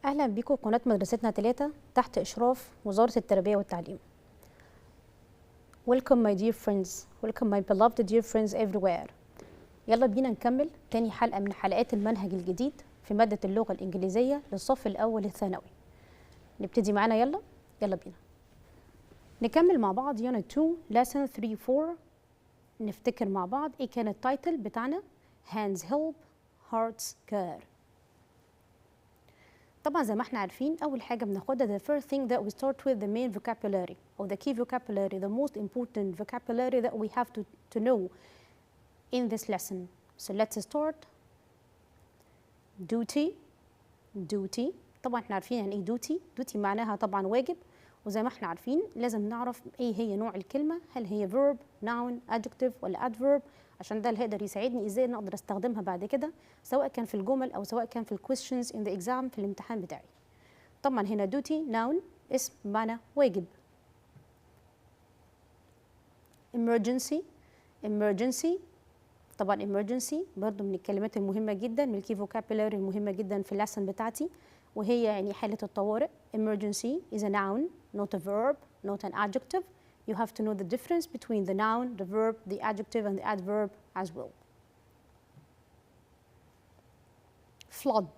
أهلا بكم قناة مدرستنا 3 تحت إشراف وزارة التربية والتعليم. Welcome my dear friends, welcome my beloved dear friends everywhere. يلا بينا نكمل تاني حلقة من حلقات المنهج الجديد في مادة اللغة الإنجليزية للصف الأول الثانوي. نبتدي معانا يلا بينا. نكمل مع بعض Unit 2 Lesson 3-4. نفتكر مع بعض إيه كان التايتل بتاعنا؟ Hands help, hearts care. طبعا زي ما احنا عارفين أول حاجة بناخدها the first thing that we start with the main vocabulary or the key vocabulary, the most important vocabulary that we have to know in this lesson. So let's start. duty. طبعا احنا عارفين يعني ايه duty معناها طبعا واجب، وزي ما احنا عارفين لازم نعرف ايه هي نوع الكلمة، هل هي verb, noun, adjective ولا adverb، عشان ده اللي هيقدر يساعدني ازاي نقدر استخدمها بعد كده سواء كان في الجمل او سواء كان في الكويستشنز in the exam في الامتحان بتاعي. طبعا هنا duty noun اسم بمعنى واجب. emergency طبعا emergency برضو من الكلمات المهمة جدا، من الكي vocabulary المهمة جدا في اللسن بتاعتي، وهي يعني حالة الطوارئ. emergency is a noun not a verb not an adjective. You have to know the difference between the noun, the verb, the adjective and the adverb as well. Flood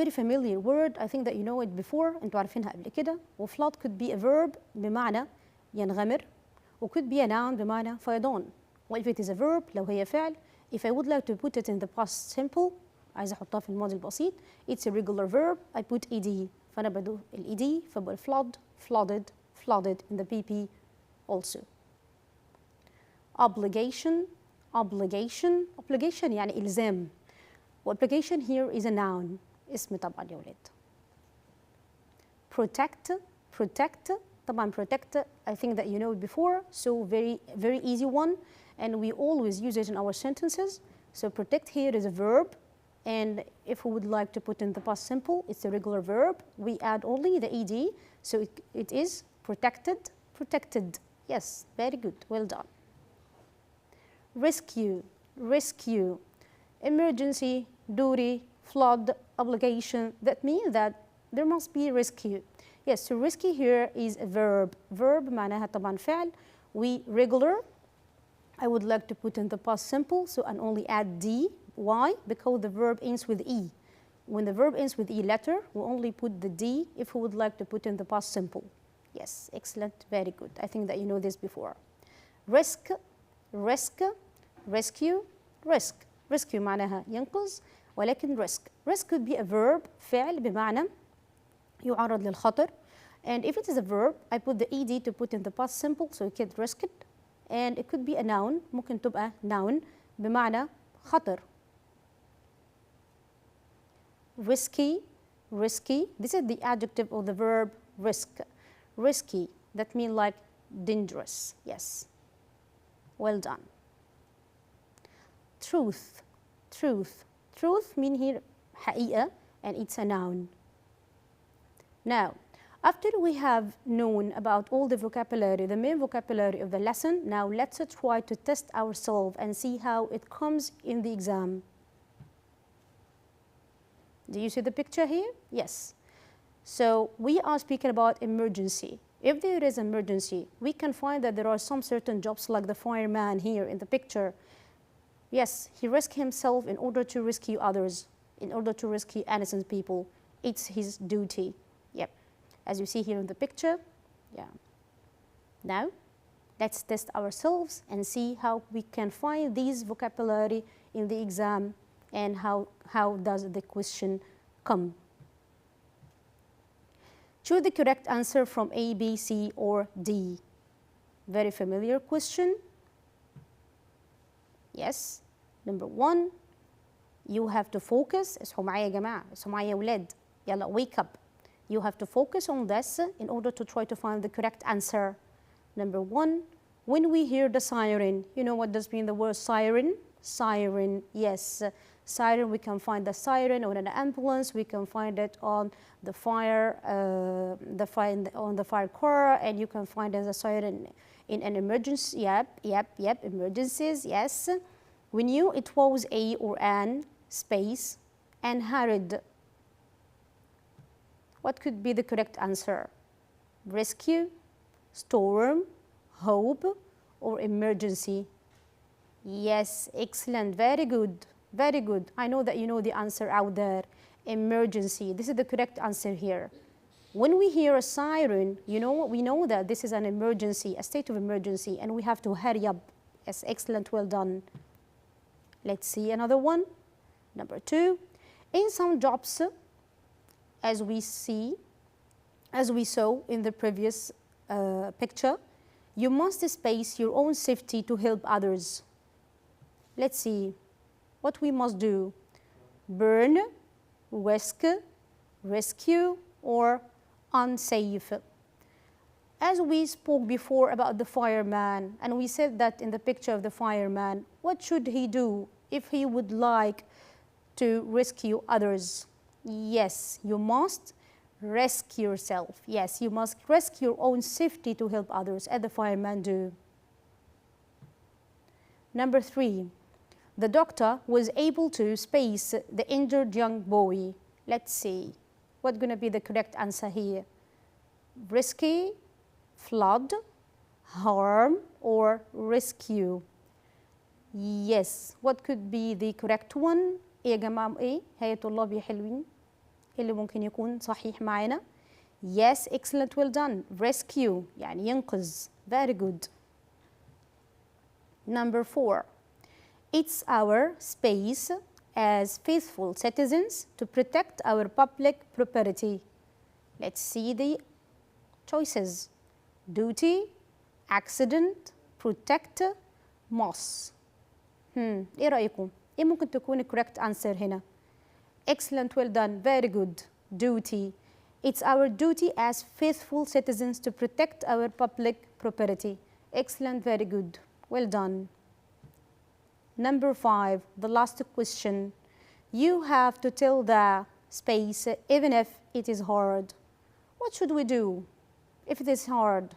very familiar word. I think that you know it before. انتوا عارفينها قبل كده. flood could be a verb بمعنى ينغمر، و could be a noun بمعنى فيضان. Well, if it is a verb لو هي فعل, if I would like to put it in the past simple عايزة أحطها في الماضي البسيط, it's a regular verb. I put ed. فأنا بدو ال ed فبقى flooded in the PP also. Obligation يعني إلزام. Obligation here is a noun. اسم طبعا يا ولاد. Protect طبعا protect I think that you know it before, so very easy one, and we always use it in our sentences. So protect here is a verb, and if we would like to put in the past simple, it's a regular verb. We add only the ed, so it is protected. Yes, very good, well done. Rescue, emergency, duty, flood, obligation. That means that there must be rescue. Yes, so rescue here is a verb معناها طبعا فعل. We regular, I would like to put in the past simple, so and only add d. Why? Because the verb ends with e. When the verb ends with e letter, we only put the d if we would like to put in the past simple. Yes, excellent, very good. I think that you know this before. Rescue معناها ينقذ، ولكن risk could be a verb فعل بمعنى يعرض للخطر. And if it is a verb, I put the ed to put in the past simple, so you get risked. And it could be a noun, ممكن تبقى noun بمعنى خطر. Risky, this is the adjective of the verb risk. Risky, that means like dangerous. Yes, well done. Truth mean here حقيقة, and it's a noun. Now, after we have known about all the vocabulary, the main vocabulary of the lesson, now let's try to test ourselves and see how it comes in the exam. Do you see the picture here? Yes. So we are speaking about emergency. If there is emergency, we can find that there are some certain jobs like the fireman here in the picture. Yes, he risks himself in order to rescue others, in order to rescue innocent people. It's his duty. Yep. As you see here in the picture. Yeah. Now, let's test ourselves and see how we can find these vocabulary in the exam and how does the question come. Choose the correct answer from A, B, C, or D. Very familiar question. Yes. Number 1, you have to focus. اصحوا معايا يا جماعة، اصحوا معايا يا ولاد. يلا wake up. You have to focus on this in order to try to find the correct answer. Number 1, when we hear the siren, you know what does mean the word siren? Siren, yes. Siren, we can find the siren on an ambulance, we can find it on the on the fire car, and you can find as a siren in an emergency. Yep, emergencies, yes. We knew it was a or an space and hurried. What could be the correct answer? Rescue, storm, hope, or emergency? Yes, excellent, very good, very good. I know that you know the answer out there. Emergency, this is the correct answer here. When we hear a siren, you know what, we know that this is an emergency, a state of emergency, and we have to hurry up. Yes, excellent, well done. Let's see another one. Number 2, in some jobs, as we saw in the previous picture, you must space your own safety to help others. Let's see what we must do. Burn, risk, rescue, or unsafe. As we spoke before about the fireman, and we said that in the picture of the fireman, what should he do if he would like to rescue others? Yes, you must rescue yourself. Yes, you must risk your own safety to help others, as the fireman do. Number 3, the doctor was able to space the injured young boy. Let's see, what's going to be the correct answer here? Risky, flood, harm, or rescue? Yes, what could be the correct one? إيه يا جماعة إيه؟ هيا طلاب يا حلوين اللي ممكن يكون صحيح معنا. Yes, excellent, well done. Rescue يعني ينقذ. Very good. Number 4, it's our space as faithful citizens to protect our public property. Let's see the choices. Duty, accident, protect, must. إيه رأيكم؟ إيه ممكن تكون correct answer هنا؟ Excellent, well done, very good. Duty. It's our duty as faithful citizens to protect our public property. Excellent, very good, well done. Number 5, the last question. You have to tell the space even if it is hard. What should we do if it is hard?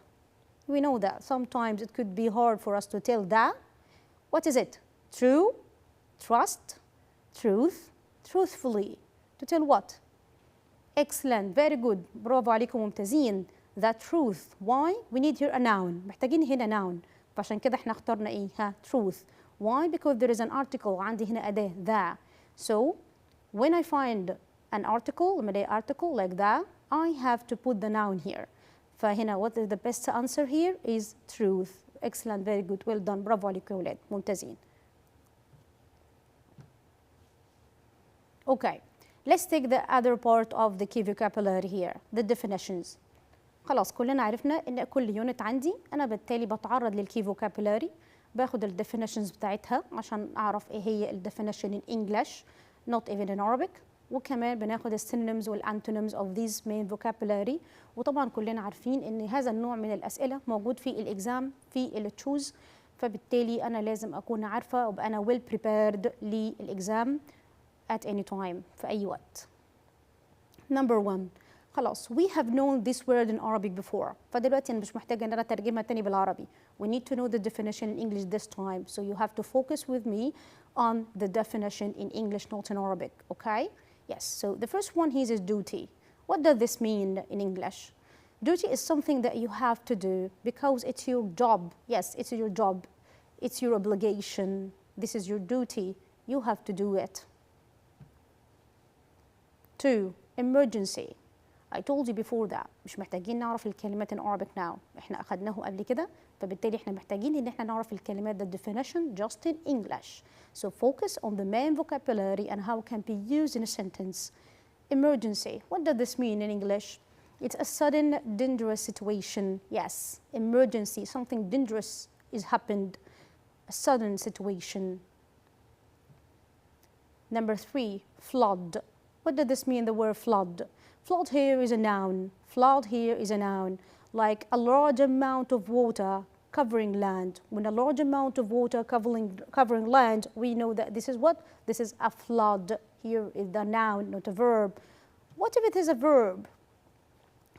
We know that sometimes it could be hard for us to tell that. What is it? True, trust, truth, truthfully. To tell what? Excellent, very good. برافو عليكم ممتازين. The truth. Why? We need here a noun. محتاجين هنا noun. فعشان كده احنا اخترنا ايه؟ ها truth. Why? Because there is an article. عندي هنا أداة the. So when I find an article, لما الاقي article like that, I have to put the noun here. فهنا what is the best answer here is truth. Excellent, very good, well done. برافو عليكم يا ولاد ممتازين. Okay, let's take the other part of the key vocabulary here, the definitions. خلاص كلنا عرفنا ان كل يونت عندي انا بالتالي بتعرض للكي vocabulary، باخد ال definitions بتاعتها عشان اعرف ايه هي ال definition in English not even in Arabic، وكمان بناخد ال synonyms وال antonyms of these main vocabulary. وطبعا كلنا عارفين ان هذا النوع من الاسئله موجود في الاكزام في التشوز، فبالتالي انا لازم اكون عارفه وابقى انا well prepared للاكزام at any time في أي وقت. Number 1 خلاص we have known this word in Arabic before، فدلوقتي أنا مش محتاجة إن أنا أترجمها تاني بالعربي. We need to know the definition in English this time, so you have to focus with me on the definition in English, not in Arabic, okay? Yes, so the first one here is duty. What does this mean in English? Duty is something that you have to do because it's your job. Yes, it's your job. It's your obligation. This is your duty. You have to do it. 2, emergency. I told you before that مش محتاجين نعرف الكلمات in Arabic now. احنا أخدناه قبل كده، فبالتالي احنا محتاجين إن احنا نعرف الكلمات the definition just in English. So focus on the main vocabulary and how it can be used in a sentence. Emergency. What does this mean in English? It's a sudden dangerous situation. Yes, emergency. Something dangerous is happened. A sudden situation. Number 3, flood. What does this mean, the word flood? Flood here is a noun. Flood here is a noun. Like a large amount of water covering land. When a large amount of water covering land, we know that this is what? This is a flood. Here is the noun, not a verb. What if it is a verb?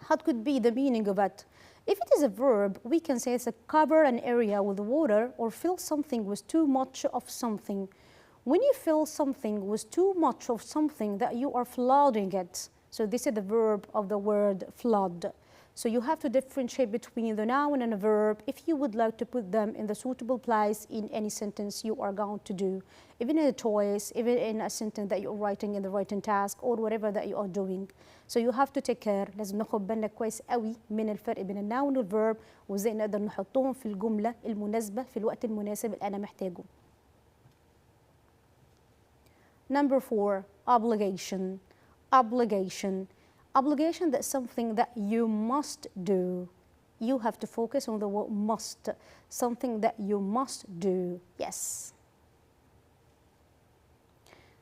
What could be the meaning of it? If it is a verb, we can say it's a cover an area with water or fill something with too much of something. When you fill something with too much of something, that you are flooding it. So this is the verb of the word flood. So you have to differentiate between the noun and a verb if you would like to put them in the suitable place in any sentence you are going to do, even in a choice, even in a sentence that you're writing in the writing task or whatever that you are doing. So you have to take care. لازم ناخد بالنا كويس قوي من الفرق بين الناون والverb وازاي نقدر نحطهم في الجملة المناسبة في الوقت المناسب اللي أنا محتاجه. Number 4, obligation. Obligation. Obligation, that's something that you must do. You have to focus on the word must. Something that you must do. Yes.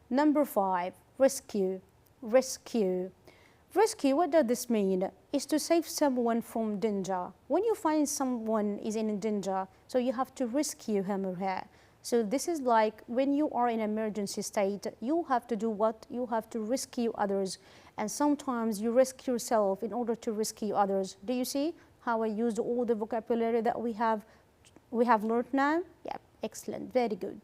Number 5, rescue. Rescue. Rescue, what does this mean? Is to save someone from danger. When you find someone is in danger, so you have to rescue him or her. So this is like when you are in an emergency state, you have to do what? You have to rescue others. And sometimes you rescue yourself in order to rescue others. Do you see how I used all the vocabulary that we have learned now? Yeah, excellent, very good.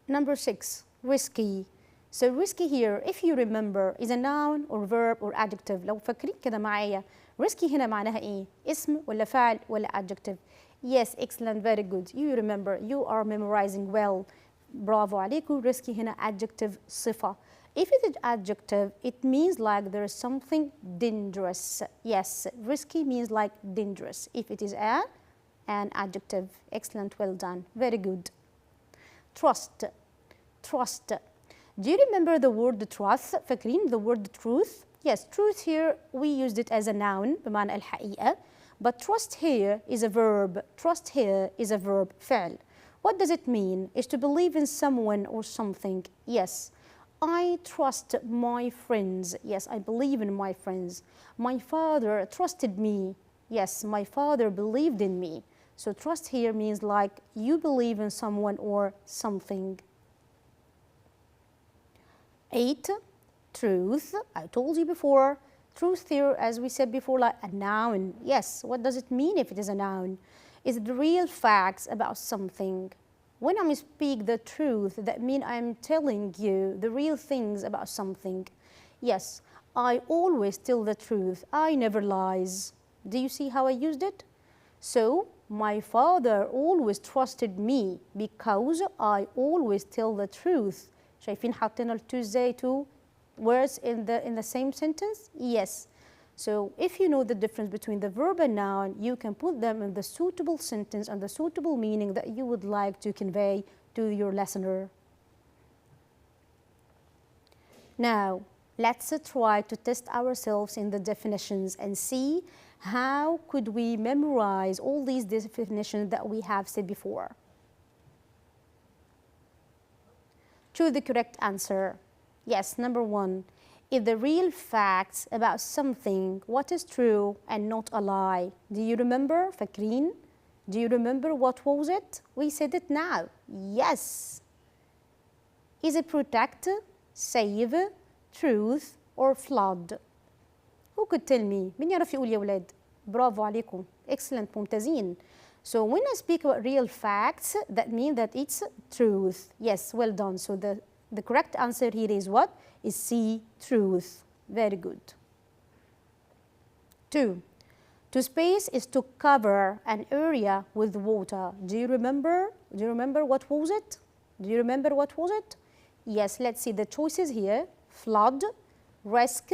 Number 6, risky. So risky here, if you remember, is a noun or verb or adjective. لو فاكرين كده معايا risky هنا معناها ايه؟ اسم ولا فعل ولا adjective؟ Yes, excellent, very good. You remember, you are memorizing well. برافو عليكم. Risky هنا adjective صفة. If it is adjective, it means like there is something dangerous. Yes, risky means like dangerous. If it is an adjective. Excellent, well done. Very good. Trust. Trust. Do you remember the word trust? فاكرين the word truth? Yes, truth here, we used it as a noun بمعنى الحقيقة. But trust here is a verb. Trust here is a verb, فعل. What does it mean? Is to believe in someone or something. Yes. I trust my friends. Yes, I believe in my friends. My father trusted me. Yes, my father believed in me. So trust here means like you believe in someone or something. 8, truth. I told you before. Truth here, as we said before, like a noun. Yes, what does it mean if it is a noun? It's the real facts about something. When I speak the truth, that means I'm telling you the real things about something. Yes, I always tell the truth. I never lies. Do you see how I used it? So, my father always trusted me because I always tell the truth. شايفين حاطين التو ازاي two words in the same sentence? Yes. So if you know the difference between the verb and noun, you can put them in the suitable sentence and the suitable meaning that you would like to convey to your listener. Now, let's try to test ourselves in the definitions and see how could we memorize all these definitions that we have said before. Choose the correct answer. Yes, number 1. If the real facts about something, what is true and not a lie. Do you remember, فاكرين? Do you remember what was it? We said it now. Yes. Is it protect, save, truth, or flood? Who could tell me? مين يعرف يقول يا ولاد؟ برافو عليكم. Excellent, ممتازين. So when I speak about real facts, that means that it's truth. Yes, well done. So the correct answer here is what? Is C, truth. Very good. 2. To space is to cover an area with water. Do you remember? Do you remember what was it? Do you remember what was it? Yes, let's see the choices here. Flood, risk,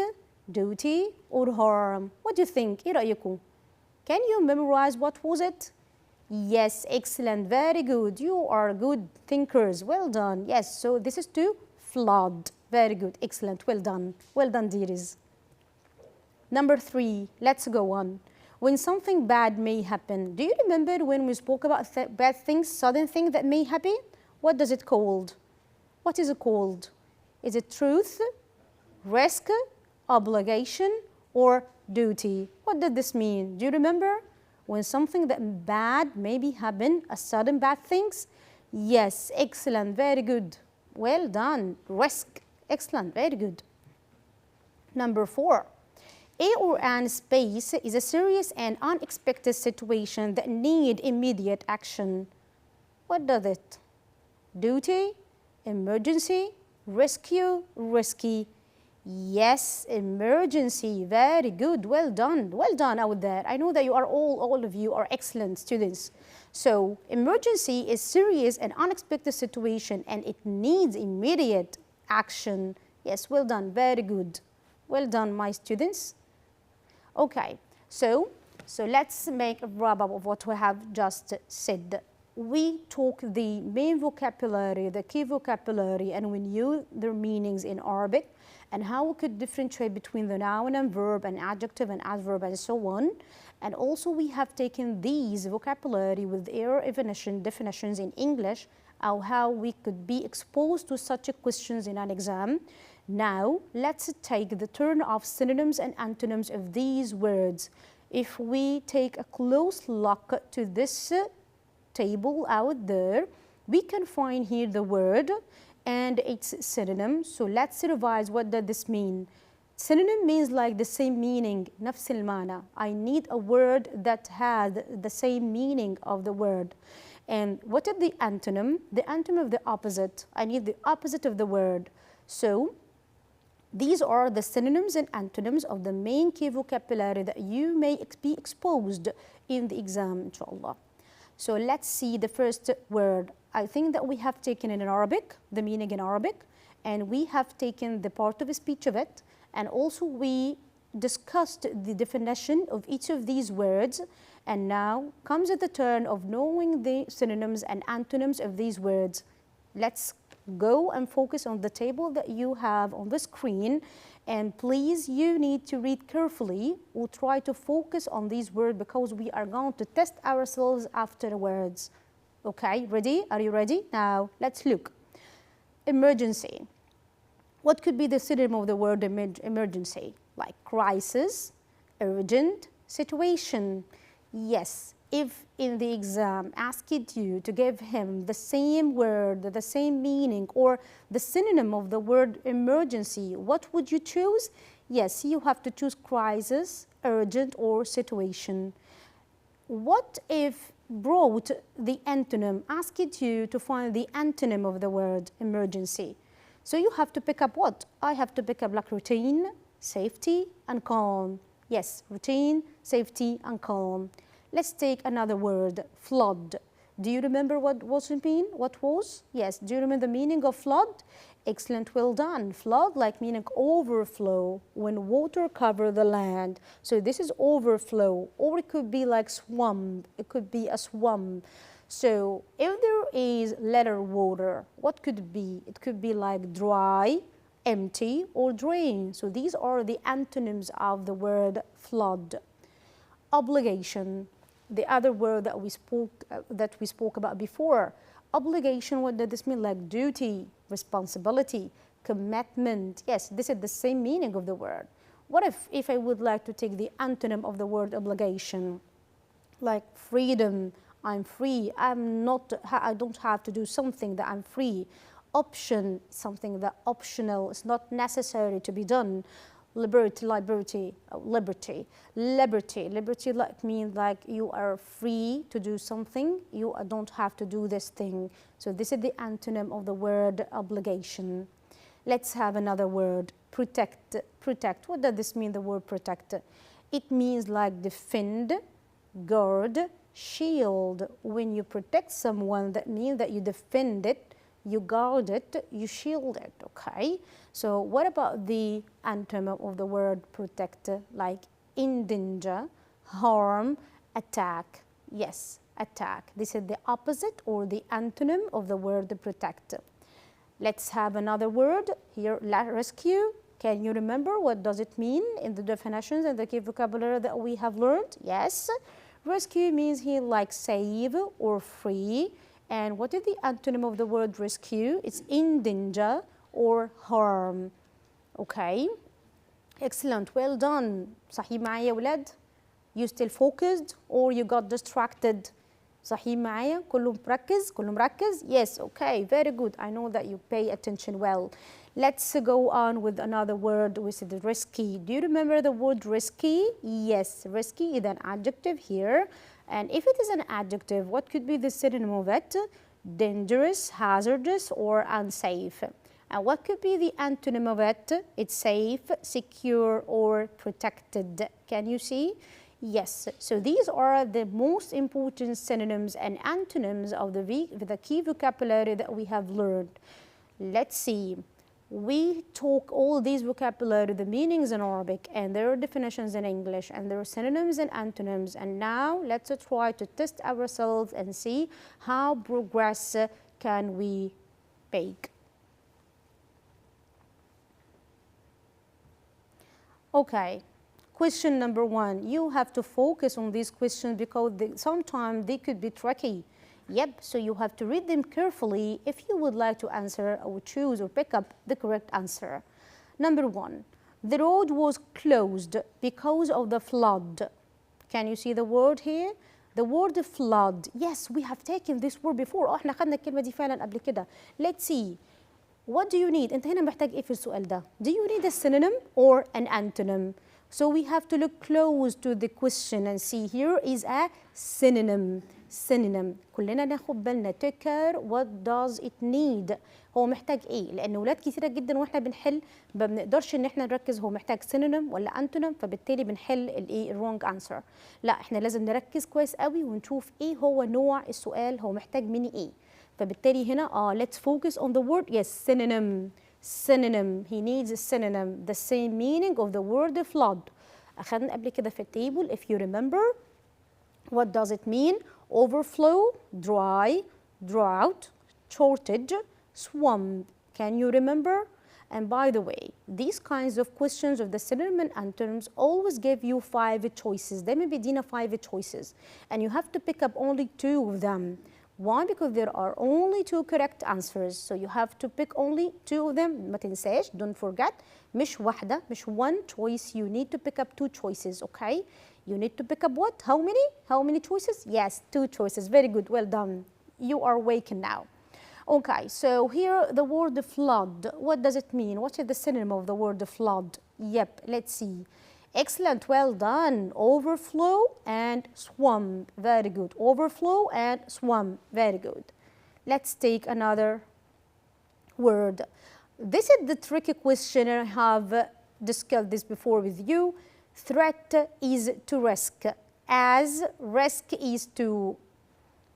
duty, or harm. What do you think? إيه رأيكم? Can you memorize what was it? Yes, excellent, very good. You are good thinkers. Well done. Yes, so this is to flood. Very good, excellent, well done. Well done, dearies. Number 3, let's go on. When something bad may happen. Do you remember when we spoke about bad things, sudden things that may happen? What does it called? What is it called? Is it truth, risk, obligation, or duty? What did this mean? Do you remember? When something that bad maybe happen, a sudden bad things? Yes, excellent, very good. Well done, risk, excellent, very good. Number 4, a or an space is a serious and unexpected situation that need immediate action. What does it? Duty, emergency, rescue, risky. Yes, emergency. Very good. Well done. Well done out there. I know that you are all of you are excellent students. So emergency is serious and unexpected situation and it needs immediate action. Yes, well done. Very good. Well done, my students. Okay, so let's make a wrap up of what we have just said. We took the main vocabulary, the key vocabulary, and we knew their meanings in Arabic and how we could differentiate between the noun and verb and adjective and adverb and so on. And also we have taken these vocabulary with their definitions in English, or how we could be exposed to such questions in an exam. Now let's take the turn of synonyms and antonyms of these words. If we take a close look to this table out there, we can find here the word and its synonym. So let's revise, what does this mean? Synonym means like the same meaning, نفس المعنى. I need a word that has the same meaning of the word. And what is the antonym? The antonym of the opposite. I need the opposite of the word. So these are the synonyms and antonyms of the main key vocabulary that you may be exposed in the exam, inshallah. So let's see the first word. I think that we have taken it in Arabic, the meaning in Arabic, and we have taken the part of speech of it, and also we discussed the definition of each of these words, and now comes at the turn of knowing the synonyms and antonyms of these words. Let's go and focus on the table that you have on the screen, and please, you need to read carefully or try to focus on these words because we are going to test ourselves afterwards. Okay, ready? Are you ready? Now, let's look. Emergency. What could be the synonym of the word emergency? Like crisis, urgent, situation. Yes, if in the exam asked you to give him the same word, the same meaning, or the synonym of the word emergency, what would you choose? Yes, you have to choose crisis, urgent, or situation. What if brought the antonym, asked you to find the antonym of the word emergency? So you have to pick up what? I have to pick up like routine, safety, and calm. Yes, routine, safety, and calm. Let's take another word, flood. Do you remember what was it mean? What was? Yes, do you remember the meaning of flood? Excellent, well done. Flood like meaning overflow, when water covers the land. So this is overflow, or it could be like swamp. It could be a swamp. So if there is letter water, what could it be? It could be like dry, empty, or drain. So these are the antonyms of the word flood. Obligation, the other word that we spoke about before. Obligation, what does this mean? Like duty, responsibility, commitment. Yes, this is the same meaning of the word. What if I would like to take the antonym of the word obligation? Like freedom, I'm free. I don't have to do something that I'm free. Option, something that optional, it's not necessary to be done. Liberty like means like you are free to do something, you don't have to do this thing. So this is the antonym of the word obligation. Let's have another word, protect. Protect, what does this mean, the word protect? It means like defend, guard, shield. When you protect someone, that means that you defend it, you guard it, you shield it, okay? So what about the antonym of the word protect? Like endanger, harm, attack. Yes, attack. This is the opposite or the antonym of the word protect. Let's have another word here, rescue. Can you remember what does it mean in the definitions and the key vocabulary that we have learned? Yes, rescue means here like save or free. And what is the antonym of the word rescue? It's in danger or harm. Okay, excellent, well done. صحيح معايا يا ولاد؟ You still focused or you got distracted? صحيح معايا؟ كله مركز؟ كله مركز؟ Yes, okay, very good. I know that you pay attention well. Let's go on with another word, which is risky. Do you remember the word risky? Yes, risky is an adjective here. And if it is an adjective, what could be the synonym of it? Dangerous, hazardous, or unsafe. And what could be the antonym of it? It's safe, secure, or protected. Can you see? Yes. So these are the most important synonyms and antonyms of the key vocabulary that we have learned. Let's see. We talk all these vocabulary, the meanings in Arabic and their definitions in English and their synonyms and antonyms. And now let's try to test ourselves and see how progress can we make. Okay, question number 1. You have to focus on these questions because sometimes they could be tricky. Yep, so you have to read them carefully if you would like to answer or choose or pick up the correct answer. Number 1, the road was closed because of the flood. Can you see the word here? The word flood. Yes, we have taken this word before. احنا خدنا الكلمة دي فعلا قبل كده. Let's see. What do you need? أنت هنا محتاج إيه في السؤال ده? Do you need a synonym or an antonym? So we have to look close to the question and see here is a synonym. Synonym. كلنا ناخد بالنا take care what does it need. هو محتاج ايه؟ لأن ولاد كتيرة جدا واحنا بنحل ما بنقدرش ان احنا نركز هو محتاج synonym ولا antonym فبالتالي بنحل الايه wrong answer. لا احنا لازم نركز كويس قوي ونشوف ايه هو نوع السؤال هو محتاج مني ايه. فبالتالي هنا let's focus on the word. Yes, synonym. Synonym. He needs a synonym. The same meaning of the word flood. أخذنا قبل كده في التable if you remember. What does it mean? Overflow, dry, drought, shortage, swamp. Can you remember? And by the way, these kinds of questions of the synonym and antonyms always give you 5 choices. دايما بيدينا 5 choices. And you have to pick up only 2 of them. Why? Because there are only 2 correct answers. So you have to pick only 2 of them. ما تنساش, don't forget. مش واحدة, مش one choice. You need to pick up 2 choices, okay? You need to pick up what? How many? How many choices? Yes, 2 choices. Very good. Well done. You are waking now. Okay, so here the word flood. What does it mean? What is the synonym of the word flood? Yep, let's see. Excellent. Well done. Overflow and swamp. Very good. Overflow and swamp. Very good. Let's take another word. This is the tricky question. I have discussed this before with you. Threat is to risk as risk is to.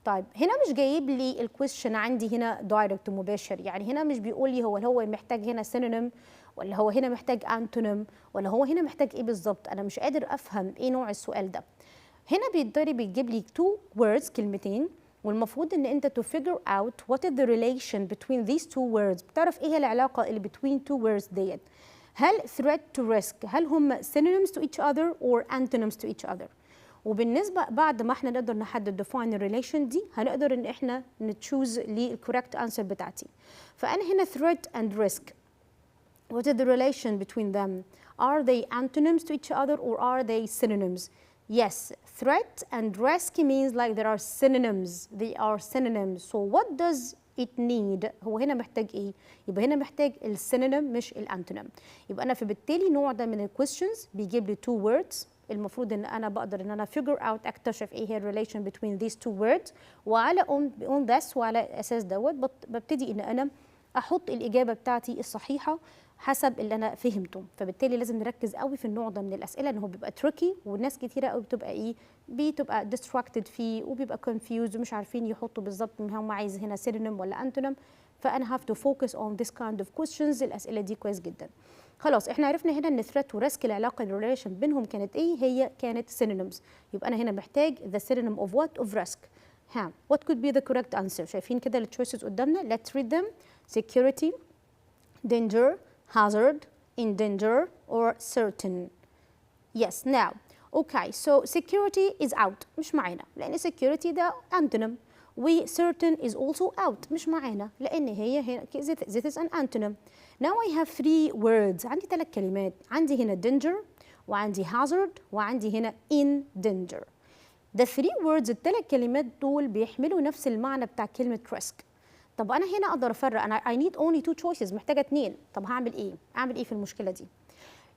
طيب هنا مش جايب لي الكويشن عندي هنا دايركت مباشر، يعني هنا مش بيقول لي هو محتاج هنا سينونيم ولا هو هنا محتاج انتونيم ولا هو هنا محتاج ايه بالظبط. انا مش قادر افهم ايه نوع السؤال ده. هنا بيجيب لي 2 words كلمتين، والمفروض ان انت to figure out what is the relation between these 2 words. بتعرف ايه هي العلاقه اللي between 2 words ديت. هل threat to risk هل هم synonyms to each other or antonyms to each other؟ وبالنسبه بعد ما احنا نقدر نحدد define الريليشن دي هنقدر ان احنا نتشوز للكوريكت انسر بتاعتي. فانا هنا threat and risk. What is the relation between them? Are they antonyms to each other or are they synonyms? Yes, threat and risk means like there are synonyms. They are synonyms. So what does it need؟ هو هنا محتاج ايه؟ يبقى هنا محتاج السينونيم مش الانتونيم. يبقى انا فبالتالي نوع ده من الكويستشنز بيجيب لي 2 words. المفروض ان انا بقدر ان انا figure out اكتشف ايه هي الريليشن between these 2 words، وعلى on this وعلى اساس دوت ببتدي ان انا احط الاجابه بتاعتي الصحيحه حسب اللي انا فهمته. فبالتالي لازم نركز قوي في النوع ده من الاسئله ان هو بيبقى تريكي، والناس كتيره قوي بتبقى distracted فيه وبيبقى confused ومش عارفين يحطوا بالظبط هم عايز هنا synonym ولا antonym. فانا have to focus on this kind of questions. الاسئله دي كويس جدا. خلاص احنا عرفنا هنا ان threat وريسك العلاقه الريليشن بينهم كانت ايه؟ هي كانت synonyms. يبقى انا هنا محتاج the synonym of what? of risk. what could be the correct answer؟ شايفين كده التشويسز قدامنا. Let's read them. Security, danger, hazard, in danger, or certain. Yes, now okay, so security is out مش معانا لان security ده antonym، و certain is also out مش معانا لان هي this is an antonym. Now I have 3 words. عندي 3 كلمات. عندي هنا danger وعندي hazard وعندي هنا in danger. The 3 words ال3 كلمات دول بيحملوا نفس المعنى بتاع كلمة risk. طب أنا هنا أقدر أفرق، أنا I need only 2 choices، محتاجة 2. طب هعمل إيه؟ أعمل إيه في المشكلة دي؟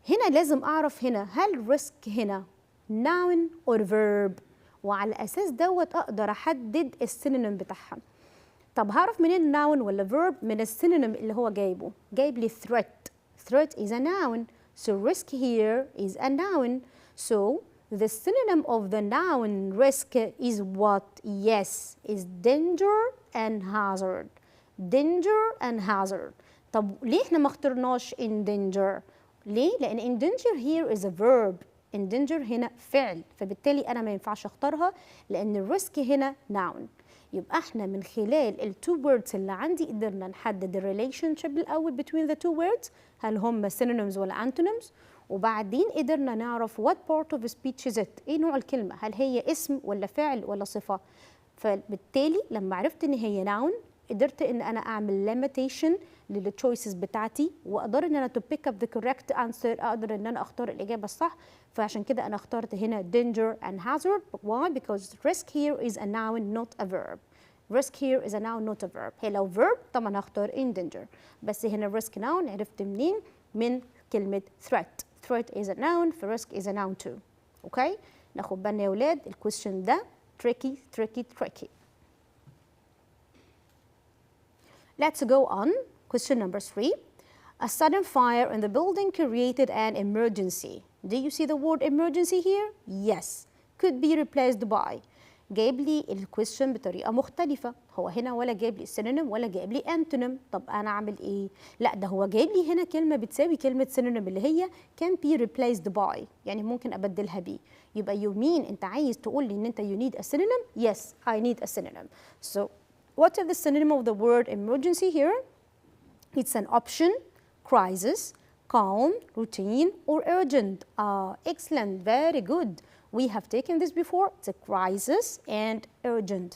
هنا لازم أعرف هنا هل risk هنا noun or verb، وعلى أساس دوت أقدر أحدد السينونيم بتاعها. طب هعرف منين noun ولا verb؟ من السينونيم اللي هو جايبه. جايب لي threat. Threat is a noun. So risk here is a noun. So the synonym of the noun risk is what? Yes, is danger and hazard. Danger and hazard. طب ليه احنا ما اخترناش in danger؟ ليه؟ لأن in danger here is a verb. in danger هنا فعل، فبالتالي أنا ما ينفعش اختارها لأن الريسك هنا noun. يبقى احنا من خلال التو words اللي عندي قدرنا نحدد الريليشن شيب الأول between the two words، هل هم synonyms ولا antonyms، وبعدين قدرنا نعرف what part of speech is it، ايه نوع الكلمة، هل هي اسم ولا فعل ولا صفة. فبالتالي لما عرفت ان هي noun قدرت ان انا اعمل limitation للتشويسز بتاعتي، واقدر ان انا to pick up the correct answer، اقدر ان انا اختار الاجابه الصح. فعشان كده انا اخترت هنا danger and hazard. Why? Because risk here is a noun not a verb. risk here is a noun not a verb. هي لو verb طبعا هختار in danger، بس هنا risk noun. عرفت منين؟ من كلمه threat. threat is a noun، ف risk is a noun too. اوكي؟ ناخد بالنا يا ولاد الكويستشن ده tricky. Let's go on. Question number 3. A sudden fire in the building created an emergency. Do you see the word emergency here? Yes. Could be replaced by. جايب لي الكويستشن بطريقة مختلفة. هو هنا ولا جايب لي synonym ولا جايب لي antonym. طب أنا أعمل إيه؟ لا ده هو جايب لي هنا كلمة بتساوي كلمة synonym اللي هي can be replaced by. يعني ممكن أبدلها بيه. يبقى you mean أنت عايز تقول لي إن أنت you need a synonym? Yes, I need a synonym. So what is the synonym of the word emergency here? It's an option, crisis, calm, routine, or urgent. Excellent, very good. We have taken this before. It's a crisis and urgent.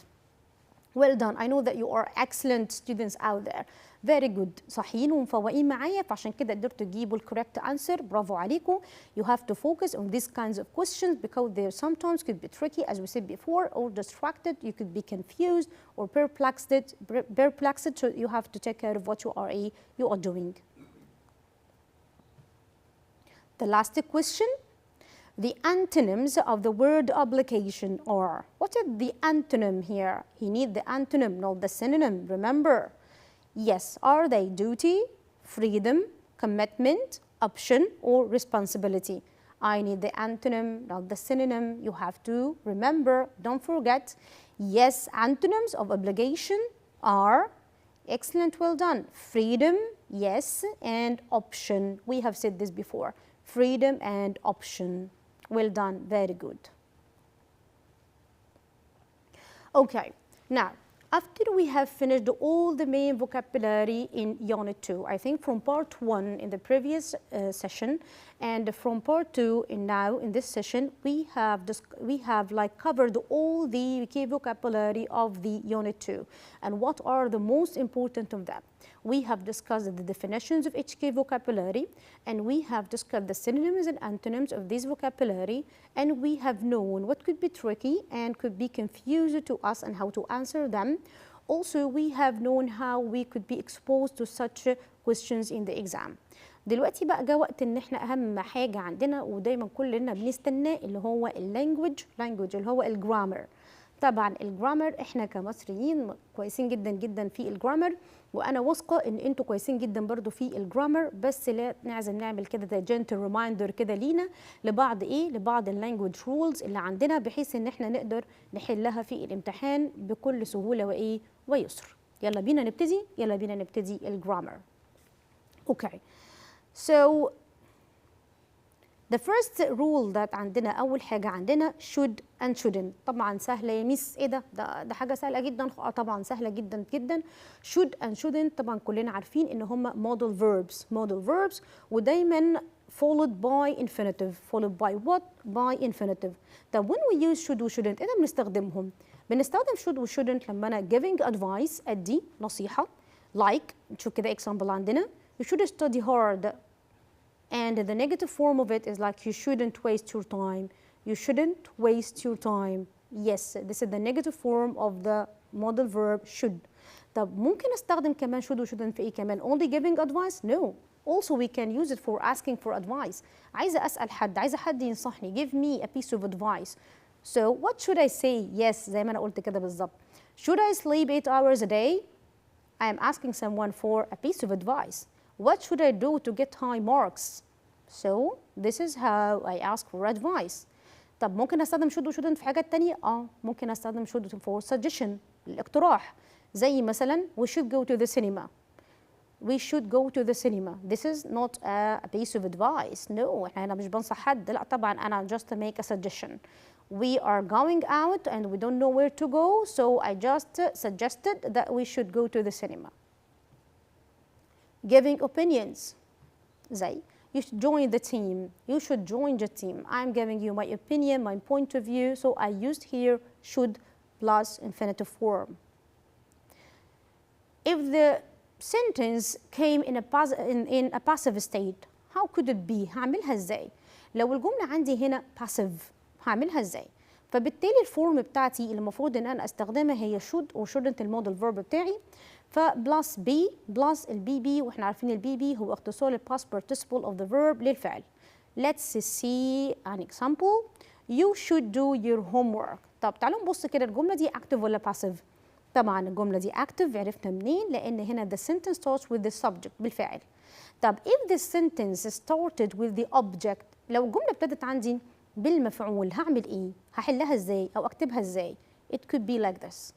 Well done. I know that you are excellent students out there. Very good. صحيين ومفوقين معايا، فعشان كده قدرتوا تجيبوا الكوريكت answer. برافو عليكم. You have to focus on these kinds of questions because they sometimes could be tricky, as we said before, or distracted. You could be confused or perplexed. So you have to take care of what you are doing. The last question. The antonyms of the word obligation are. What is the antonym here? You need the antonym, not the synonym. Remember. Yes, are they duty, freedom, commitment, option, or responsibility? I need the antonym, not the synonym. You have to remember, don't forget. Yes, antonyms of obligation are, excellent, well done, freedom, yes, and option. We have said this before, freedom and option. Well done, very good. Okay, now, after we have finished all the main vocabulary in Unit 2, I think from Part 1 in the previous session and from Part 2 now in this session, we have like covered all the key vocabulary of the Unit 2 and what are the most important of them. We have discussed the definitions of each key vocabulary and we have discussed the synonyms and antonyms of this vocabulary, and we have known what could be tricky and could be confusing to us and how to answer them. Also, we have known how we could be exposed to such questions in the exam. دلوقتي بقى جاء وقت ان احنا اهم حاجة عندنا ودايما كلنا بنستناه اللي هو اللانجوج اللي هو الجرامر. طبعا الجرامر احنا كمصريين كويسين جدا جدا في الجرامر، وانا واثقه ان انتوا كويسين جدا برضو في الجرامر، بس لا لازم نعمل كده زي جنتل ريمايندر كده لينا لبعض اللانجوج رولز اللي عندنا، بحيث ان احنا نقدر نحلها في الامتحان بكل سهوله ويسر. يلا بينا نبتدي الجرامر. Okay, so the first rule that عندنا أول حاجة عندنا should and shouldn't. طبعا سهلة يا ميس، إيه ده حاجة سهلة جدا. طبعا سهلة جدا جدا. should and shouldn't طبعا كلنا عارفين إن هم modal verbs ودايما followed by infinitive. followed by what? by infinitive. طب when we use should و shouldn't إيه ده بنستخدم should و shouldn't لما أنا giving advice أدي نصيحة. like نشوف كده example عندنا you should study hard. And the negative form of it is like you shouldn't waste your time. You shouldn't waste your time. Yes, this is the negative form of the modal verb should. طب ممكن استخدم كمان should و shouldn't في ايه كمان؟ Only giving advice? No. Also we can use it for asking for advice. عايزة أسأل حد، عايزة حد ينصحني. Give me a piece of advice. So what should I say? Yes, زي ما أنا قلت كده بالظبط. Should I sleep 8 hours a day? I am asking someone for a piece of advice. What should I do to get high marks? So this is how I ask for advice. طب ممكن استخدم should و shouldn't في حاجات تانية؟ ممكن استخدم should for suggestion، الاقتراح. زي مثلا we should go to the cinema. We should go to the cinema. This is not a piece of advice. No, احنا مش بنصح حد. لا طبعا أنا just make a suggestion. We are going out and we don't know where to go, so I just suggested that we should go to the cinema. Giving opinions. زي you should join the team. You should join the team. I'm giving you my opinion, my point of view, so I used here should plus infinitive form. If the sentence came in a passive state, how could it be؟ هعملها ازاي؟ لو الجملة عندي هنا passive هعملها ازاي؟ فبالتالي الفورم بتاعتي اللي المفروض ان انا استخدمها هي should و shouldn't الموديل فيرب بتاعي، فبلس بي بلس البي بي، واحنا عارفين البي بي هو اختصار الباست participle of the verb للفعل. Let's see an example. You should do your homework. طب تعالوا نبص كده الجملة دي active ولا passive؟ طبعا الجملة دي active. عرفنا منين؟ لأن هنا the sentence starts with the subject بالفعل. طب if the sentence started with the object، لو الجملة ابتدت عندي بالمفعول هعمل ايه؟ هحلها ازاي او اكتبها ازاي؟ It could be like this.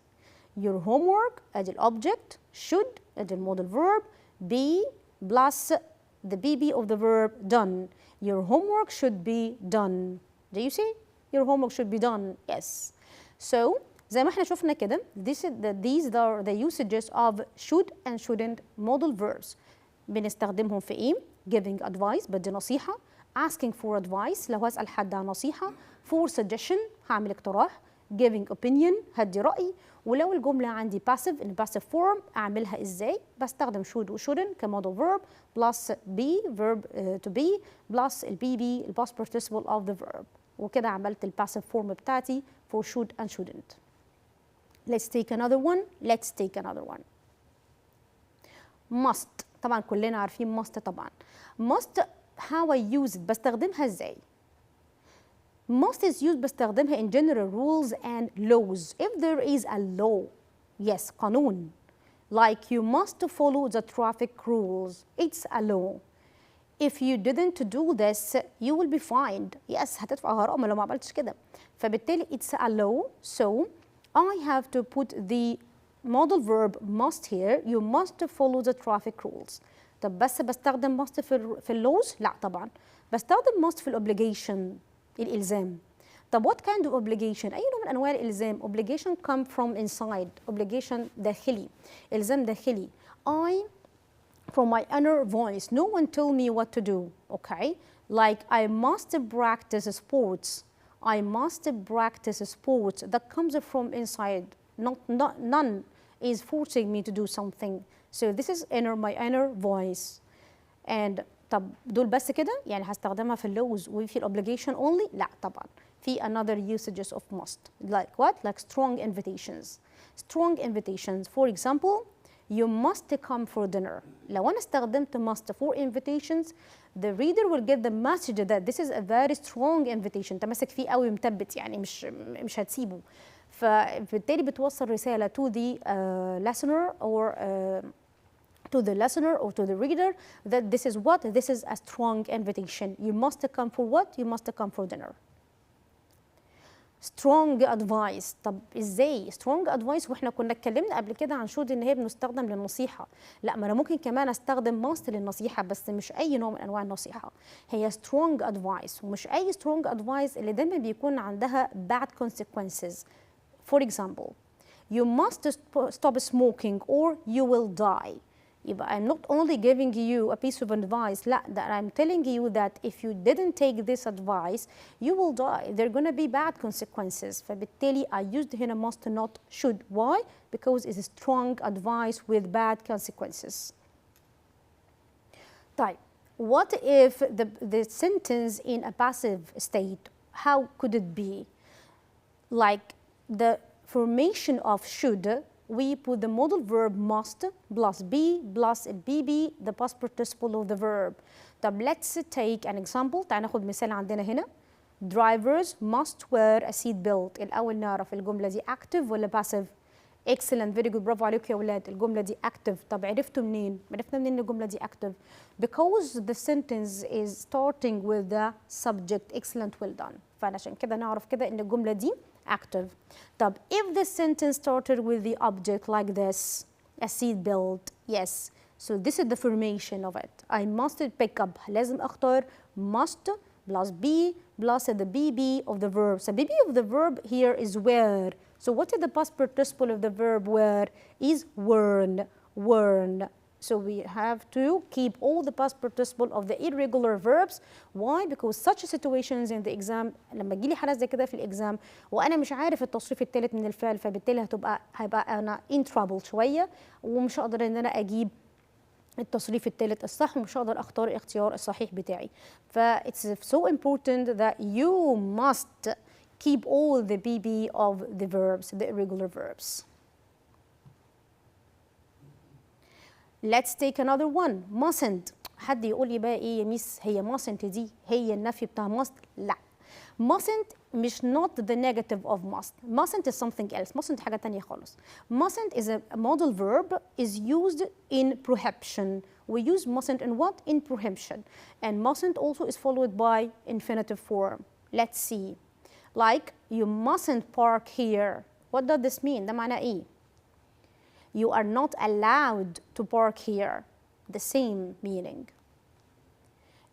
Your homework ادي الobject، should ادي المودal verb، be plus the BB of the verb done. Your homework should be done. Do you see? Your homework should be done. Yes. So زي ما احنا شفنا كده these are the usages of should and shouldn't modal verbs. بنستخدمهم في ايه؟ giving advice بدي نصيحة، asking for advice لو هسأل حد عن نصيحة، for suggestion هعمل اقتراح، giving opinion هدي رأي، ولو الجملة عندي passive in passive form أعملها إزاي؟ بستخدم should و shouldn't كمودal verb plus be verb to be plus ال be ال past participle of the verb، وكده عملت ال passive form بتاعتي for should and shouldn't. Let's take another one. Let's take another one. Must. طبعا كلنا عارفين must طبعا. Must how I use it بستخدمها ازاي؟ Must is used بستخدمها in general rules and laws. If there is a law, yes قانون. Like you must follow the traffic rules. It's a law. If you didn't do this, you will be fined. Yes هتدفع غرامة لو ما عملتش كده. فبالتالي it's a law. So I have to put the modal verb must here. You must follow the traffic rules. طب بس بستخدم must في اللوز؟ لا طبعا. بستخدم must في الobligation الإلزام. طب what kind of obligation؟ أي نوع من أنواع الإلزام؟ obligation come from inside. obligation داخلي. إلزام داخلي. I from my inner voice. No one tell me what to do. Okay? Like I must practice sports. I must practice sports. That comes from inside. None is forcing me to do something. So this is my inner voice. And طب دول بس كده؟ يعني هستخدمها في اللوز وفي الobligation only؟ لا طبعا. في another usages of must. Like what? Like strong invitations. Strong invitations. For example, you must come for dinner. لو أنا استخدمت must for invitations, the reader will get the message that this is a very strong invitation. تمسك فيه قوي مثبت يعني مش هتسيبه. فبالتالي بتوصل رسالة to the listener or to the listener or to the reader that this is what? This is a strong invitation. You must come for what? You must come for dinner. strong advice. طب ازاي strong advice واحنا كنا اتكلمنا قبل كده عن should ان هي بنستخدم للنصيحه؟ لا ما انا ممكن كمان استخدم must للنصيحه بس مش اي نوع من انواع النصيحه، هي strong advice ومش اي strong advice اللي دايما بيكون عندها bad consequences. For example, you must stop smoking or you will die. يبقى I'm not only giving you a piece of advice, لا that I'm telling you that if you didn't take this advice, you will die. There are going to be bad consequences. فبالتالي I used هنا must not should. Why? Because it's a strong advice with bad consequences. طيب, what if the sentence in a passive state? How could it be? Like the formation of should, we put the modal verb must plus be plus BB, the past participle of the verb. طب let's take an example. تعال ناخد مثال عندنا هنا. Drivers must wear a seat belt. الأول نعرف الجملة دي active ولا passive؟ excellent very good برافو عليكم يا ولاد. الجملة دي active. طب عرفتوا منين؟ عرفنا منين الجملة دي active؟ Because the sentence is starting with the subject excellent well done. فعشان كده نعرف كده إن الجملة دي active. طب if the sentence started with the object like this, a seat belt, yes. So this is the formation of it. I must pick up. لازم أختار must plus be plus the BB of the verb. So BB of the verb here is wear. So what is the past participle of the verb wear? Is worn, worn. So we have to keep all the past participle of the irregular verbs. Why? Because such situations in the exam لما تجيلي حالة زي كده في الإكزام وأنا مش عارف التصريف الثالث من الفعل، فبالتالي هيبقى أنا in trouble شوية ومش هقدر إن أنا أجيب التصريف الثالث الصح ومش هقدر اختار الاختيار الصحيح بتاعي. ف it's so important that you must keep all the BB of the verbs, the irregular verbs. Let's take another one. Mustn't. حد يقول لي بقى ايه يا ميس هي mustn't دي هي النفي بتاع must؟ لا. mustn't مش not the negative of must. mustn't is something else. mustn't حاجة تانية خالص. mustn't is a modal verb is used in prohibition. We use mustn't in what? In prohibition. And mustn't also is followed by infinitive form. Let's see. Like you mustn't park here. What does this mean? ده معناه ايه؟ You are not allowed to park here. The same meaning.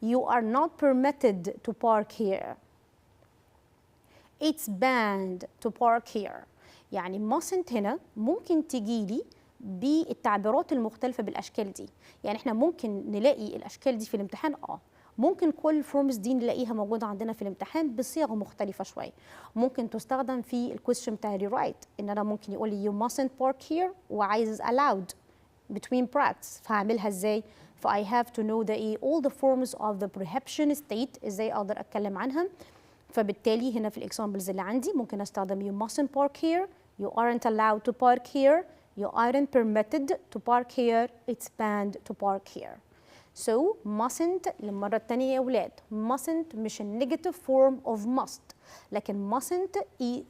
You are not permitted to park here. It's banned to park here. يعني mustn't هنا ممكن تجيلي بالتعبيرات المختلفة بالأشكال دي. يعني احنا ممكن نلاقي الأشكال دي في الامتحان ممكن كل الفورمز دي نلاقيها موجودة عندنا في الامتحان بصيغة مختلفة شوية. ممكن تستخدم في الكويستشن بتاع الريرايت إن أنا ممكن يقول لي you mustn't park here وعايز allowed between brackets فهعملها إزاي؟ ف I have to know the all the forms of the prohibition state إزاي أقدر أتكلم عنها. فبالتالي هنا في الإكزامبلز اللي عندي ممكن أستخدم you mustn't park here, you aren't allowed to park here, you aren't permitted to park here, it's banned to park here. So mustn't للمرة الثانية يا ولاد mustn't مش negative form of must لكن mustn't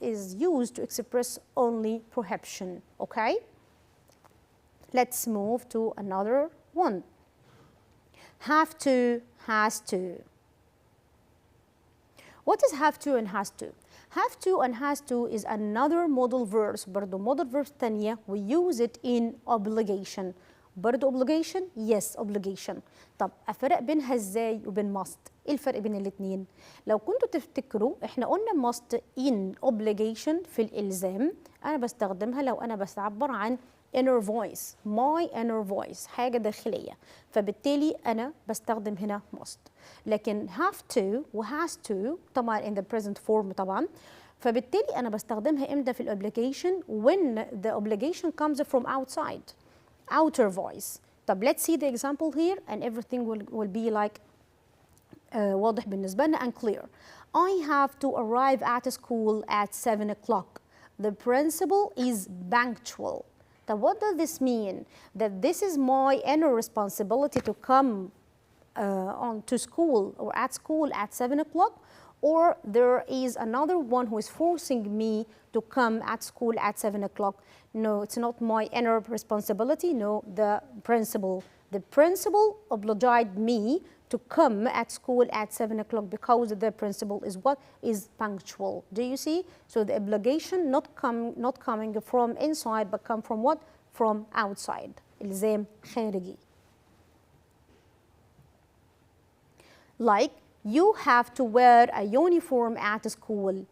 is used to express only prohibition. Okay? Let's move to another one. Have to, has to. What is have to and has to? Have to and has to is another modal verbs. برضو modal verbs تانية we use it in obligation. برضو obligation? Yes, obligation. طب أفرق بينها إزاي وبين must؟ إيه الفرق بين الاتنين؟ لو كنتوا تفتكروا إحنا قلنا must in obligation في الإلزام أنا بستخدمها لو أنا بستعبر عن inner voice, my inner voice حاجة داخلية فبالتالي أنا بستخدم هنا must. لكن have to و has to طبعا in the present form طبعا فبالتالي أنا بستخدمها إمتى في الobligation when the obligation comes from outside, outer voice. طب let's see the example here and everything will be like واضح بالنسبة لنا and clear. I have to arrive at school at 7 o'clock. The principal is punctual. So what does this mean? That this is my inner responsibility to come on to school or at school at 7 o'clock, or there is another one who is forcing me to come at school at 7 o'clock. No, it's not my inner responsibility. No, the principal. The principal obliged me to come at school at 7 o'clock because the principal is what? Is punctual. Do you see? So the obligation not coming from inside but come from what? From outside. إلزام خارجي. Like you have to wear a uniform at school.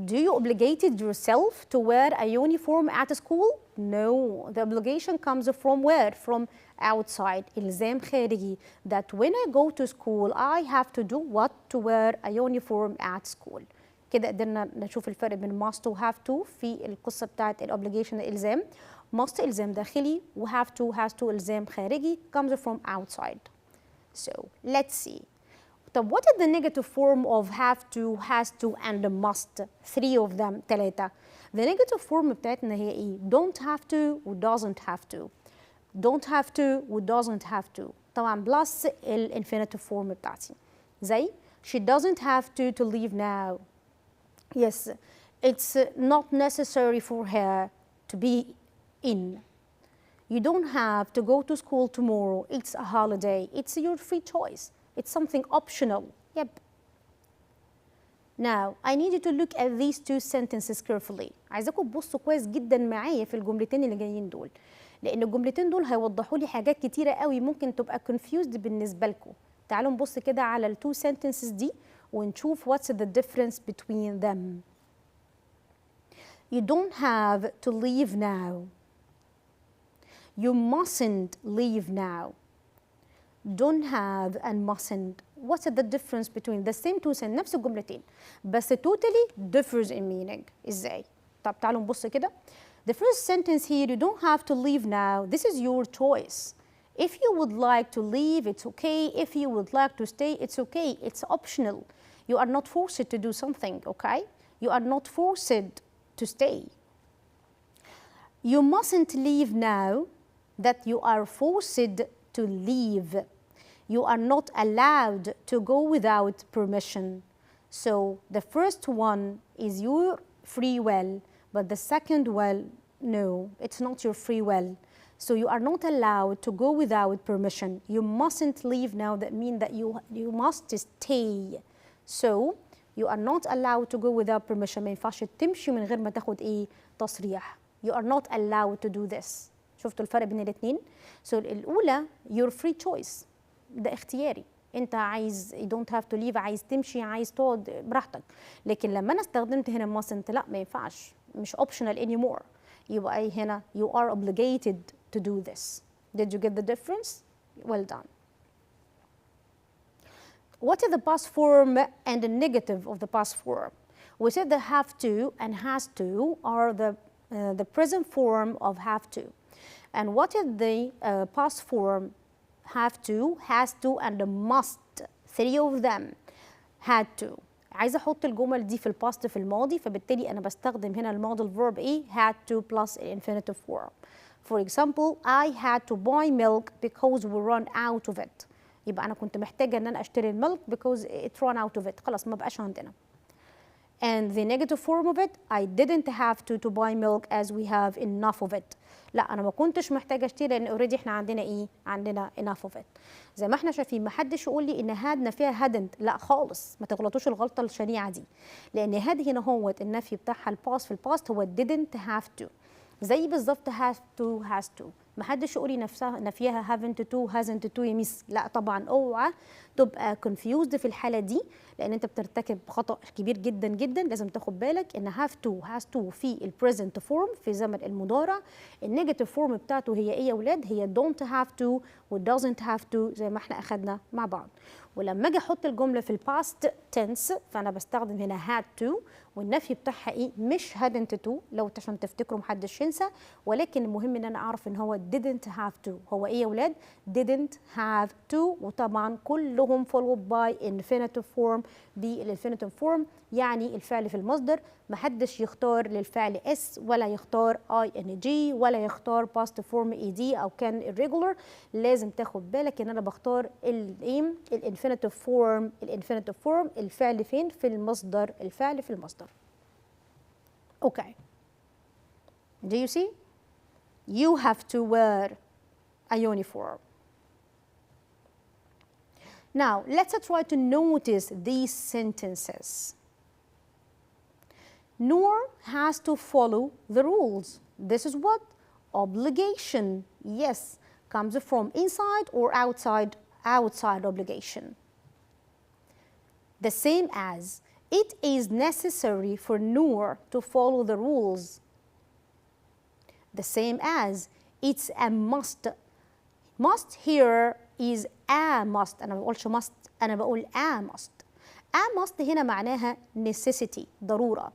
Do you obligated yourself to wear a uniform at school? No, the obligation comes from where? From outside. إلزام خارجي. That when I go to school, I have to do what? To wear a uniform at school. كده قدرنا نشوف الفرق بين must و have to في القصة بتاعت الobligation الإلزام. must إلزام داخلي و have to has to إلزام خارجي comes from outside. So let's see. طب what is the negative form of have to, has to and must? Three of them ثلاثة. The negative form بتاعتنا هي إيه؟ Don't have to و doesn't have to. Don't have to و doesn't have to. طبعا plus الانفينيتيف form بتاعتي. زي she doesn't have to leave now. Yes, it's not necessary for her. to be in. You don't have to go to school tomorrow. It's a holiday. It's your free choice. It's something optional. Yep. Now, I need you to look at these two sentences carefully. عايزاكم تبصوا كويس جدا معايا في الجملتين اللي جايين دول، لأن الجملتين دول هيوضحوا لي حاجات كتيرة قوي ممكن تبقى confused بالنسبة لكم. تعالوا نبص كده على ال two sentences دي ونشوف what's the difference between them. You don't have to leave now. You mustn't leave now. Don't have and mustn't. What's the difference between the same two sentences؟ نفس الجملتين بس totally differs in meaning. إزاي؟ طب تعالوا نبص كده. The first sentence here, you don't have to leave now. This is your choice. If you would like to leave, it's okay. If you would like to stay, it's okay. It's optional. You are not forced to do something, okay? You are not forced to stay. You mustn't leave now, that you are forced to leave. You are not allowed to go without permission. So the first one is your free will, but the second will, no, it's not your free will. So you are not allowed to go without permission. You mustn't leave now, that means that you must stay. So you are not allowed to go without permission. ما ينفعش تمشي من غير ما تاخد ايه تصريح. You are not allowed to do this. شفتوا الفرق بين الاثنين؟ So الأولى your free choice، ده اختياري، أنت عايز you don't have to leave، عايز تمشي، عايز تقعد براحتك. لكن لما أنا استخدمت هنا mustn't، لا ما ينفعش، مش optional anymore. يبقى هنا you are obligated to do this. Did you get the difference? Well done. What is the past form and the negative of the past form? We said the have to and has to are the present form of have to. And what is the past form? Have to, has to, and the must. Three of them. Had to. عايزة أحط الجمل دي في الباست في الماضي، فبالتالي أنا بستخدم هنا المودل verb إيه؟ had to plus infinitive form. For example, I had to buy milk because we run out of it. يبقى أنا كنت محتاجة إن أنا أشتري الملك because it ran out of it. خلاص ما بقاش عندنا. And the negative form of it, I didn't have to buy milk as we have enough of it. لا أنا ما كنتش محتاجة أشتري لأن أوريدي إحنا عندنا إيه؟ عندنا enough of it. زي ما إحنا شايفين ما حدش يقول لي إن هاد فيها hadn't، لا خالص، ما تغلطوش الغلطة الشنيعة دي. لأن هاد هنا هو النفي بتاعها الباست في الباست هو didn't have to. زي بالظبط have to has to. ما حدش يقول لي نفيها haven't to hasn't to يا ميس، لا طبعا اوعى تبقى confused في الحالة دي، لأن أنت بترتكب خطأ كبير جدا جدا. لازم تاخد بالك إن have to has to في البريزنت فورم في زمن المضارع. النيجاتيف فورم بتاعته هي إيه يا ولاد؟ هي don't have to و doesn't have to زي ما احنا أخدنا مع بعض. ولما أجي أحط الجملة في الباست تنس فأنا بستخدم هنا had to، والنفي بتاعها إيه؟ مش hadn't to، لو عشان تفتكروا محدش ينسى، ولكن المهم إن أنا أعرف إن هو didn't have to. هو إيه يا ولاد؟ didn't have to، وطبعا كلهم followed by infinitive form. بالinfinitive form يعني الفعل في المصدر، محدش يختار للفعل s ولا يختار ing ولا يختار past form ed أو كان irregular. لازم تاخد بالك إن أنا بختار الانفينيتيف فورم. الانفينيتيف فورم الفعل فين؟ في المصدر، الفعل في المصدر. Okay. Do you see? You have to wear a uniform. Now, let's try to notice these sentences. Noor has to follow the rules. This is what? Obligation. Yes, comes from inside or outside? Outside obligation. The same as, it is necessary for Noor to follow the rules. The same as, it's a must. Must here is a must. أنا ما بقولش must، أنا بقول a must. A must هنا معناها necessity، ضرورة.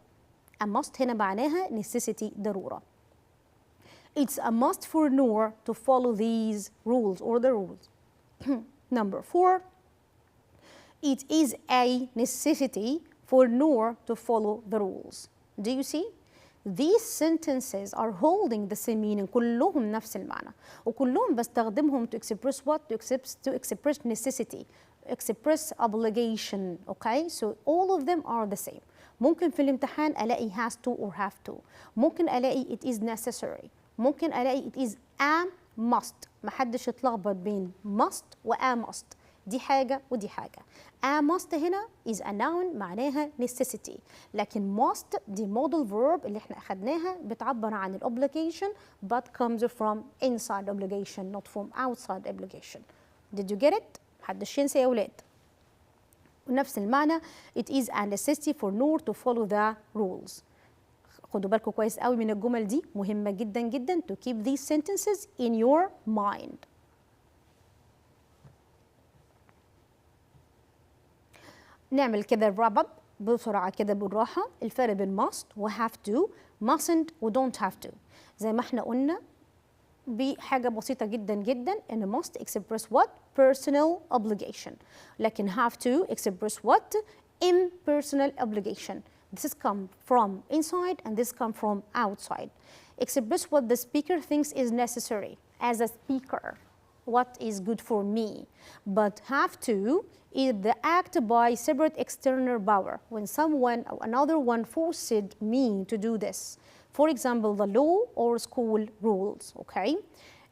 A must هنا معناها necessity، ضرورة. It's a must for Noor to follow these rules or the rules. Number 4, it is a necessity for Noor to follow the rules. Do you see? these sentences are holding the same meaning. كلهم نفس المعنى وكلهم بستخدمهم to express what? To express necessity, express obligation. Okay, so all of them are the same. ممكن في الامتحان ألاقي has to or have to، ممكن ألاقي it is necessary، ممكن ألاقي it is a must. محدش يتلخبط بين must و a must، دي حاجة ودي حاجة. a must هنا is a noun معناها necessity، لكن must دي modal verb اللي احنا أخدناها بتعبر عن obligation but comes from inside obligation not from outside obligation. Did you get it؟ محدش ينسى يا ولاد. ونفس المعنى it is a necessity for Noor to follow the rules. خدوا بالكم كويس قوي من الجمل دي، مهمة جدا جدا to keep these sentences in your mind. نعمل كده الرابط بسرعة كده بالراحة. الفرق بين must و have to، mustn't و don't have to. زي ما احنا قلنا بحاجة بسيطة جدا جدا إن must express what? Personal obligation. لكن have to express what? Impersonal obligation. This is come from inside and this come from outside. Express what the speaker thinks is necessary as a speaker. What is good for me. But have to is the act by separate external power when someone or another one forced me to do this. For example, the law or school rules, okay?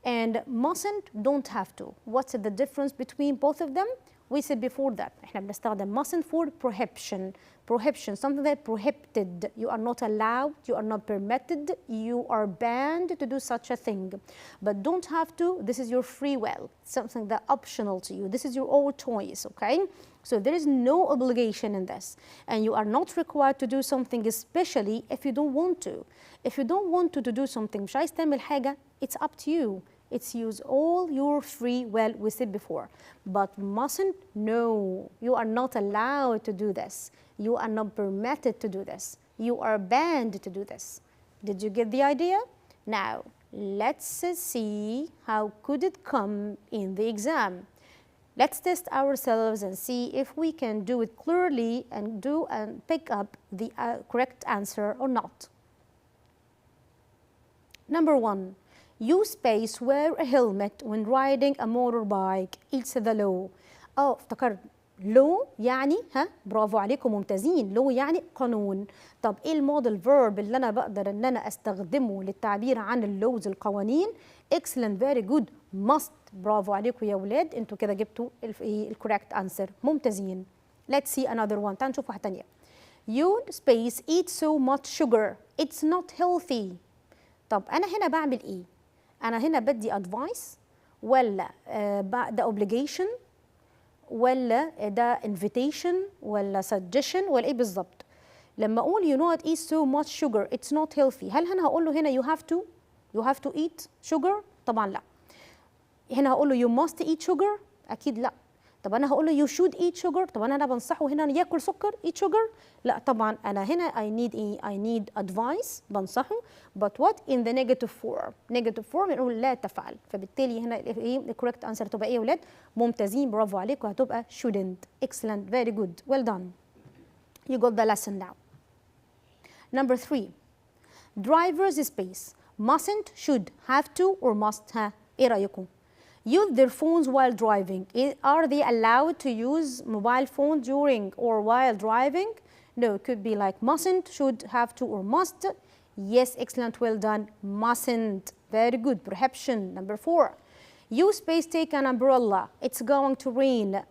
And mustn't, don't have to. What's the difference between both of them? We said before that احنا بنستخدم mustn't for prohibition. Prohibition, something that prohibited. You are not allowed, you are not permitted, you are banned to do such a thing. But don't have to, this is your free will, something that optional to you. This is your own choice, okay? So there is no obligation in this. And you are not required to do something especially if you don't want to. If you don't want to do something, مش عايز تعمل حاجة, it's up to you. It's use all your free will, we said before. But mustn't, no. You are not allowed to do this. You are not permitted to do this. You are banned to do this. Did you get the idea? Now, let's see how could it come in the exam. Let's test ourselves and see if we can do it clearly and pick up the correct answer or not. Number one, you space wear a helmet when riding a motorbike. It's the law. افتكرت law يعني برافو عليكم ممتازين. law يعني قانون. طب ايه الموديل فيرب اللي انا بقدر ان انا استخدمه للتعبير عن اللوز القوانين؟ excellent very good must. برافو عليكم يا ولاد، انتوا كده جبتوا الكوريكت انسر، ممتازين. Let's see another one. تعالوا نشوف واحده ثانيه. You space eat so much sugar. It's not healthy. طب انا هنا بعمل ايه؟ أنا هنا بدي advice ولا ده obligation ولا ده invitation ولا suggestion ولا إيه بالظبط؟ لما أقول you not eat so much sugar it's not healthy، هل أنا هقول له هنا you have to eat sugar؟ طبعا لا. هنا هقول له you must eat sugar؟ أكيد لا. طب أنا هقول له you should eat sugar؟ طب أنا بنصحه هنا ياكل سكر eat sugar؟ لا طبعا أنا هنا I need advice بنصحه but what in the negative form. negative form نقول لا تفعل، فبالتالي هنا ال correct answer تبقى إيه يا ولاد؟ ممتازين برافو عليكم، هتبقى shouldn't. excellent very good well done. You got the lesson now. Number 3. Driver's space mustn't, should, have to or must. إيه رأيكم؟ Use their phones while driving. Are they allowed to use mobile phone during or while driving? No, it could be like mustn't, should, have to, or must. Yes, excellent, well done. Mustn't. Very good. Prohibition. Number 4. You space take an umbrella. It's going to rain.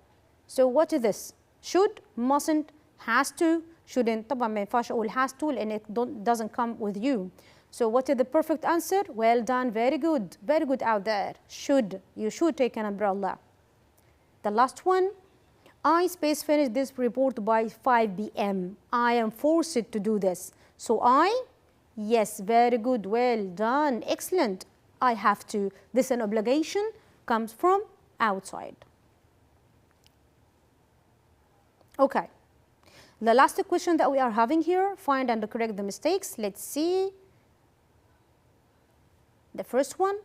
So what is this? Should, mustn't, has to, shouldn't. طبعا ما ينفعش أقول has to لأن it doesn't come with you. So what is the perfect answer? Well done, very good out there. Should, you should take an umbrella. The last one, I space finish this report by 5 p.m. I am forced to do this. So I, yes, very good, well done, excellent. I have to. This an obligation comes from outside. Okay. The last question that we are having here, find and correct the mistakes. Let's see. The first one,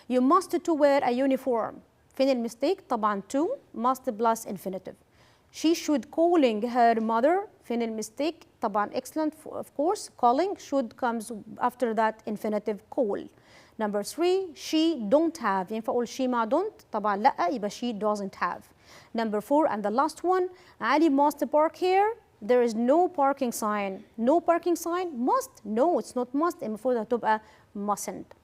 you must to wear a uniform. فين المستيك؟ طبعا to must plus infinitive. She should calling her mother فين المستيك؟ طبعا excellent of course. calling should comes after that infinitive call. Number 3 she don't have. ينفع اقول she مع don't؟ طبعا لا، يبقى she doesn't have. Number 4 and the last one, Ali must park here. There is no parking sign. No parking sign. Must. No, it's not must. المفروض هتبقى mustn't.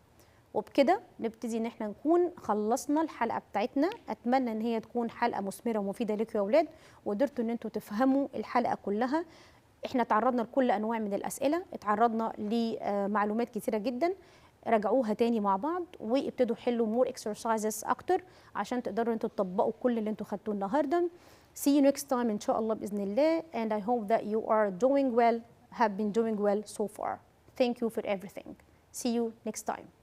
وبكده نبتدي ان احنا نكون خلصنا الحلقه بتاعتنا. اتمنى ان هي تكون حلقه مثمره ومفيده لكم يا اولاد، وقدرتوا ان انتوا تفهموا الحلقه كلها. احنا تعرضنا لكل انواع من الاسئله، اتعرضنا لمعلومات كتيره جدا. راجعوها تاني مع بعض وابتدوا حلوا مور اكسرسايزز اكتر عشان تقدروا انتوا تطبقوا كل اللي انتوا خدتوه النهارده. See you next time ان شاء الله باذن الله, and I hope that you are doing well, have been doing well so far. Thank you for everything. See you next time.